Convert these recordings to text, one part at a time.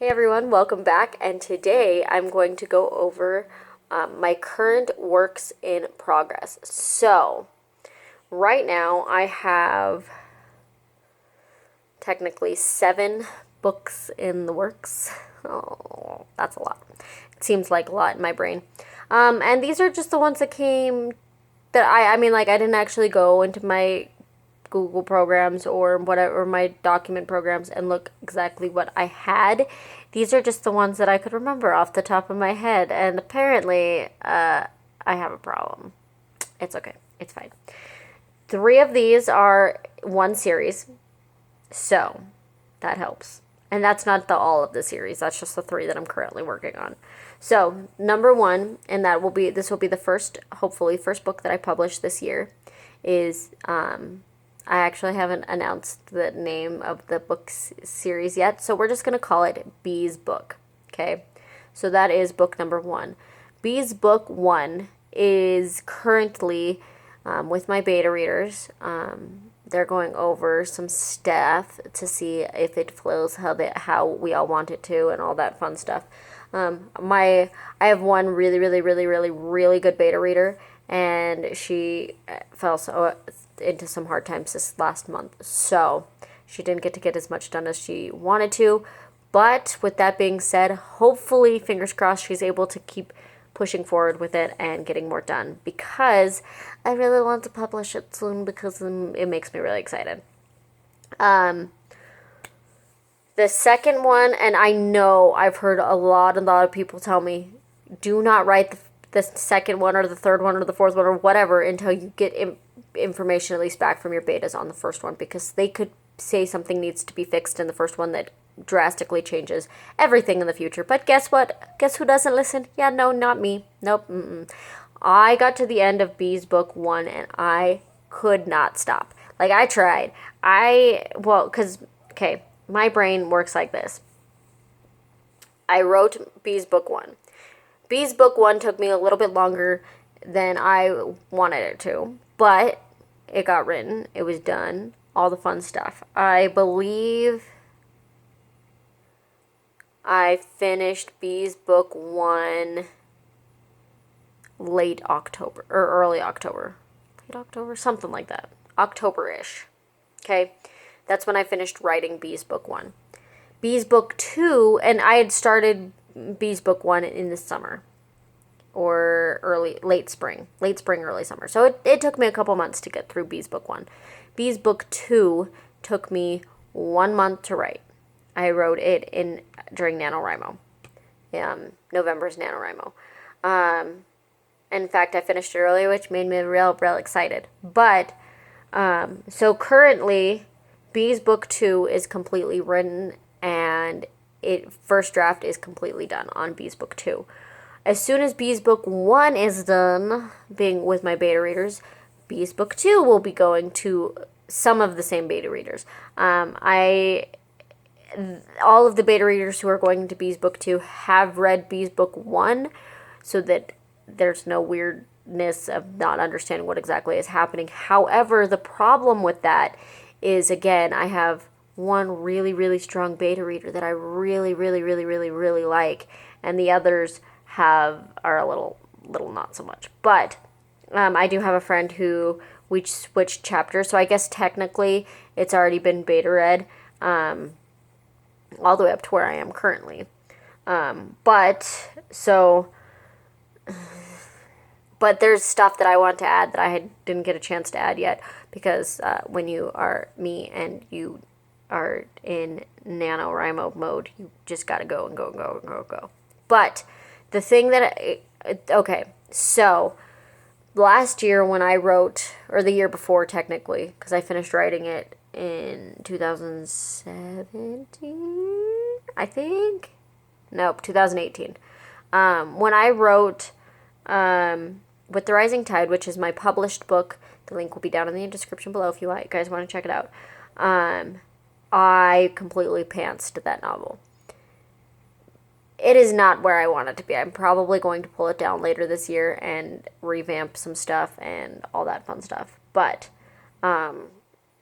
Hey everyone, welcome back. And today I'm going to go over my current works in progress. So, right now I have technically 7 books in the works. Oh, that's a lot. It seems like a lot in my brain. And these are just the ones that came that I didn't actually go into my Google programs or whatever, or my document programs and look exactly what I had. These are just the ones that I could remember off the top of my head, and apparently, I have a problem. It's okay. It's fine. 3 of these are one series, so that helps. And that's not the all of the series. That's just the 3 that I'm currently working on. So, number 1, and this will be the first, hopefully, first book that I publish this year, is I actually haven't announced the name of the book series yet, so we're just going to call it Bee's Book. Okay? So that is book number 1. Bee's Book 1 is currently with my beta readers. They're going over some stuff to see if it flows how we all want it to and all that fun stuff. I have one really, really, really, really, really good beta reader, and she fell into some hard times this last month. So she didn't get as much done as she wanted to. But with that being said, hopefully, fingers crossed, she's able to keep pushing forward with it and getting more done, because I really want to publish it soon because it makes me really excited. The second one, and I know I've heard a lot of people tell me, do not write the second one or the third one or the fourth one or whatever until you get information at least back from your betas on the first one, because they could say something needs to be fixed in the first one that drastically changes everything in the future. But guess what? Guess who doesn't listen? Yeah, no, not me. Nope. I got to the end of Bee's Book 1 and I could not stop. Like, I tried. Okay, my brain works like this. I wrote Bee's Book 1. Bee's Book 1 took me a little bit longer than I wanted it to, but it got written. It was done. All the fun stuff. I believe I finished Bee's Book 1 late October or early October. Late October? Something like that. October-ish. Okay? That's when I finished writing Bee's Book 1. Bee's Book 2, and I had started Bee's Book 1 in the summer. Or late spring, early summer. So it took me a couple months to get through Bee's Book 1. Bee's Book 2 took me 1 month to write. I wrote it during NaNoWriMo. November's NaNoWriMo. In fact, I finished it early, which made me real excited. But, so currently, Bee's Book 2 is completely written, and first draft is completely done on Bee's Book 2. As soon as Bee's Book 1 is done, being with my beta readers, Bee's Book 2 will be going to some of the same beta readers. All of the beta readers who are going to Bee's Book 2 have read Bee's Book 1, so that there's no weirdness of not understanding what exactly is happening. However, the problem with that is, again, I have one really, really strong beta reader that I really, really, really, really, really like, and the others are a little not so much. But I do have a friend who we switched chapters, so I guess technically it's already been beta read all the way up to where I am currently. But there's stuff that I want to add that I didn't get a chance to add yet, because when you are me and you are in NaNoWriMo mode, you just gotta go and go and go and go and go. But the thing okay, so last year when I wrote, or the year before technically, because I finished writing it in 2017, I think? Nope, 2018. When I wrote With the Rising Tide, which is my published book, the link will be down in the description below if you guys want to check it out, I completely pantsed that novel. It is not where I want it to be. I'm probably going to pull it down later this year and revamp some stuff and all that fun stuff. But I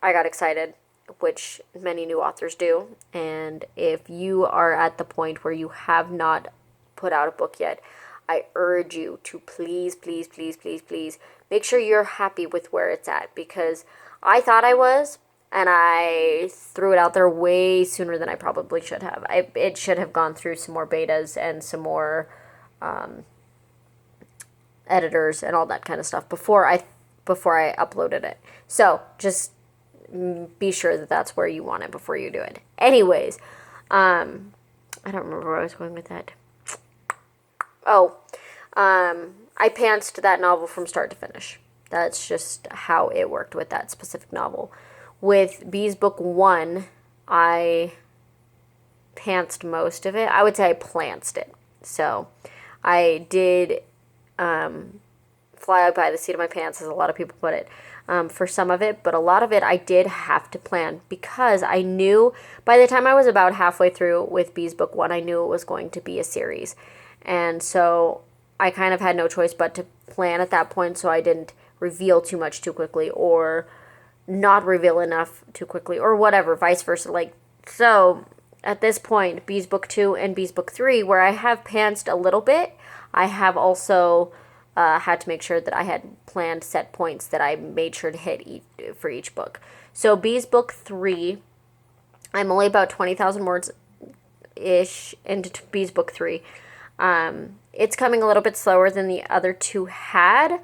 got excited. which many new authors do. And if you are at the point where you have not put out a book yet, I urge you to please, please, please, please, please make sure you're happy with where it's at, because I thought I was, and I threw it out there way sooner than I probably should have. It should have gone through some more betas and some more editors and all that kind of stuff before I uploaded it. So just be sure that that's where you want it before you do it. Anyways, I don't remember where I was going with that. Oh, I pantsed that novel from start to finish. That's just how it worked with that specific novel. With Bees Book 1, I pantsed most of it. I would say I plantsed it. So I did fly by the seat of my pants, as a lot of people put it, for some of it. But a lot of it I did have to plan, because I knew by the time I was about halfway through with Bees Book 1, I knew it was going to be a series. And so I kind of had no choice but to plan at that point, so I didn't reveal too much too quickly, or not reveal enough too quickly, or whatever, vice versa. Like, so at this point, Bees Book 2 and Bees Book 3, where I have pantsed a little bit, I have also had to make sure that I had planned set points that I made sure to hit for each book. So Bees Book 3, I'm only about 20,000 words-ish into Bees Book 3. It's coming a little bit slower than the other two had,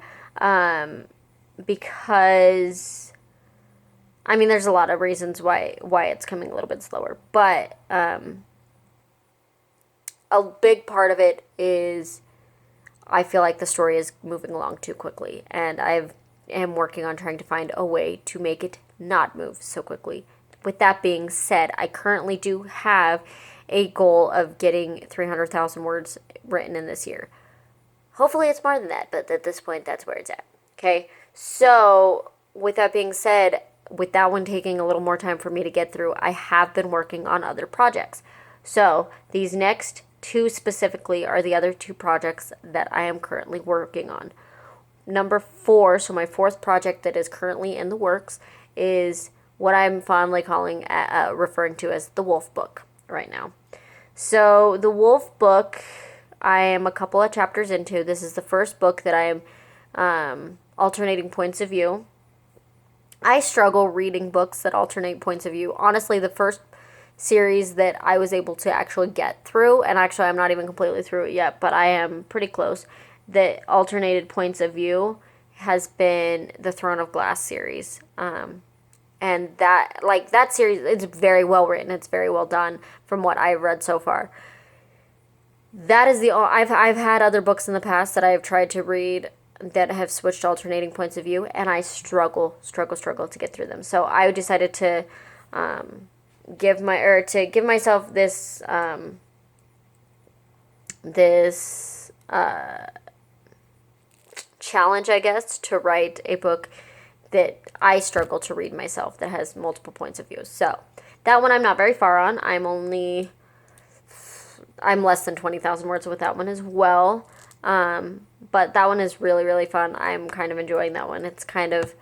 because, I mean, there's a lot of reasons why it's coming a little bit slower, but a big part of it is I feel like the story is moving along too quickly, and I am working on trying to find a way to make it not move so quickly. With that being said, I currently do have a goal of getting 300,000 words written in this year. Hopefully it's more than that, but at this point, that's where it's at. Okay, so with that being said, with that one taking a little more time for me to get through, I have been working on other projects. So these next two specifically are the other two projects that I am currently working on. Number 4, so my 4th project that is currently in the works, is what I'm fondly referring to as the Wolf Book right now. So the Wolf Book, I am a couple of chapters into. This is the first book that I am alternating points of view. I struggle reading books that alternate points of view. Honestly, the first series that I was able to actually get through, and actually I'm not even completely through it yet, but I am pretty close, that alternated points of view has been the Throne of Glass series. And that series, it's very well written, it's very well done from what I've read so far. That is I've had other books in the past that I have tried to read that have switched alternating points of view, and I struggle to get through them. So I decided to give myself this challenge, I guess, to write a book that I struggle to read myself that has multiple points of view. So that one I'm not very far on. I'm less than 20,000 words with that one as well. But that one is really, really fun. I'm kind of enjoying that one. It's kind of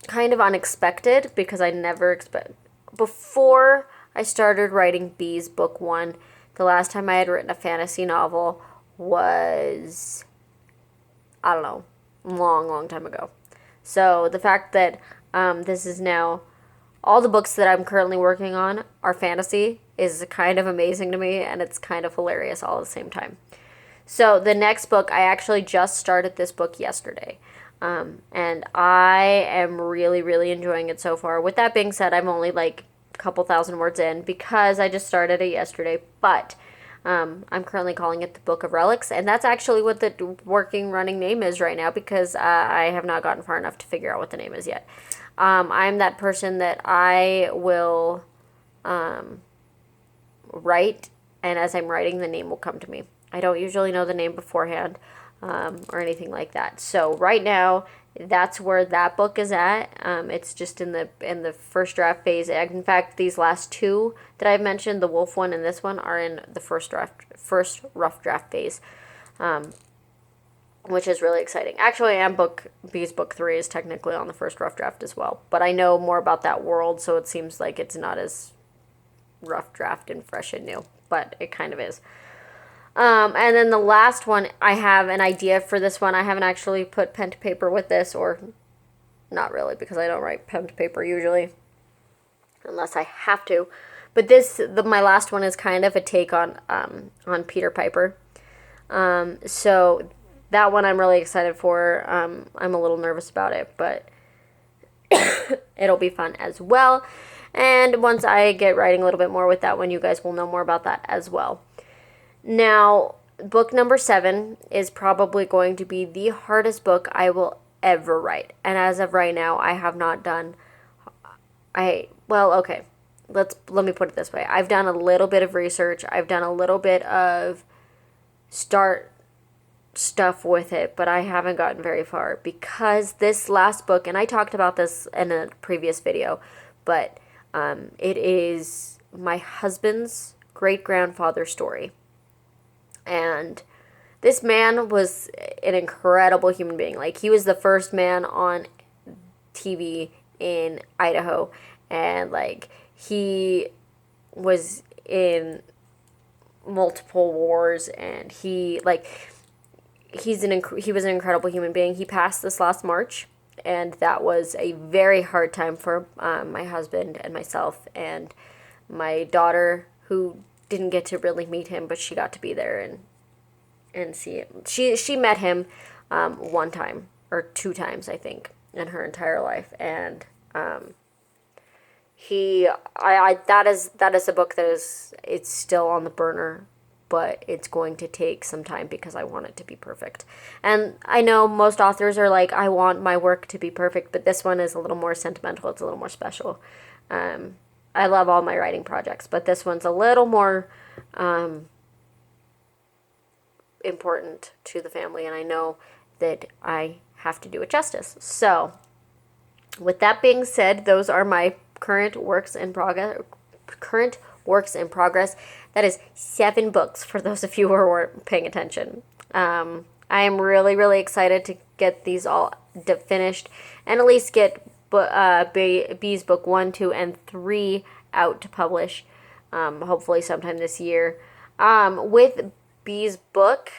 unexpected, because I never before I started writing Bees Book 1, the last time I had written a fantasy novel was, I don't know, long time ago. So the fact that this is now, all the books that I'm currently working on are fantasy is kind of amazing to me, and it's kind of hilarious all at the same time. So the next book, I actually just started this book yesterday. And I am really, really enjoying it so far. With that being said, I'm only like a couple thousand words in, because I just started it yesterday, but I'm currently calling it the Book of Relics, and that's actually what the working running name is right now, because I have not gotten far enough to figure out what the name is yet. I'm that person that I will write, and as I'm writing, the name will come to me. I don't usually know the name beforehand or anything like that. So right now, that's where that book is at. It's just in the first draft phase. In fact, these last two that I've mentioned, the Wolf one and this one, are in the first rough draft phase. which is really exciting. Actually, Bees book 3 is technically on the first rough draft as well, but I know more about that world, so it seems like it's not as rough draft and fresh and new, but it kind of is. And then the last one, I have an idea for this one. I haven't actually put pen to paper with this, or not really, because I don't write pen to paper usually, unless I have to. But my last one is kind of a take on Peter Piper. So that one I'm really excited for. I'm a little nervous about it, but it'll be fun as well. And once I get writing a little bit more with that one, you guys will know more about that as well. Now, book number 7 is probably going to be the hardest book I will ever write. And as of right now, I have not done okay. Let me put it this way. I've done a little bit of research. I've done a little bit of start stuff with it, but I haven't gotten very far because this last book, and I talked about this in a previous video, but it is my husband's great-grandfather's story. And this man was an incredible human being. Like, he was the first man on TV in Idaho, and like he was in multiple wars, and he was an incredible human being. He passed this last March, and that was a very hard time for my husband and myself and my daughter, who didn't get to really meet him, but she got to be there and see it. She met him one time or 2 times, I think, in her entire life, and that is a book that it's still on the burner, but it's going to take some time because I want it to be perfect. And I know most authors are like, I want my work to be perfect, but this one is a little more sentimental. It's a little more special. I love all my writing projects, but this one's a little more important to the family, and I know that I have to do it justice. So, with that being said, those are my current works in progress. That is 7 books for those of you who are paying attention. I am really, really excited to get these all finished and at least get Bees book 1, 2, and 3 out to publish, hopefully sometime this year. With Bees book,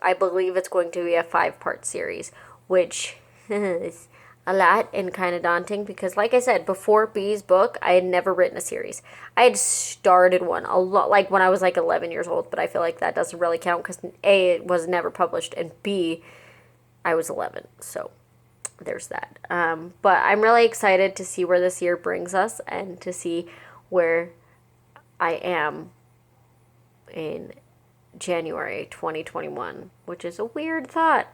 I believe it's going to be a 5-part series, which is a lot and kind of daunting because, like I said, before Bees book, I had never written a series. I had started one a lot, like when I was like 11 years old, but I feel like that doesn't really count because A, it was never published, and B, I was 11, so there's that. But I'm really excited to see where this year brings us and to see where I am in January 2021, which is a weird thought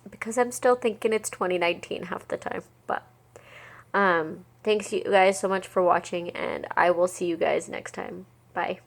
because I'm still thinking it's 2019 half the time. But thanks you guys so much for watching, and I will see you guys next time. Bye.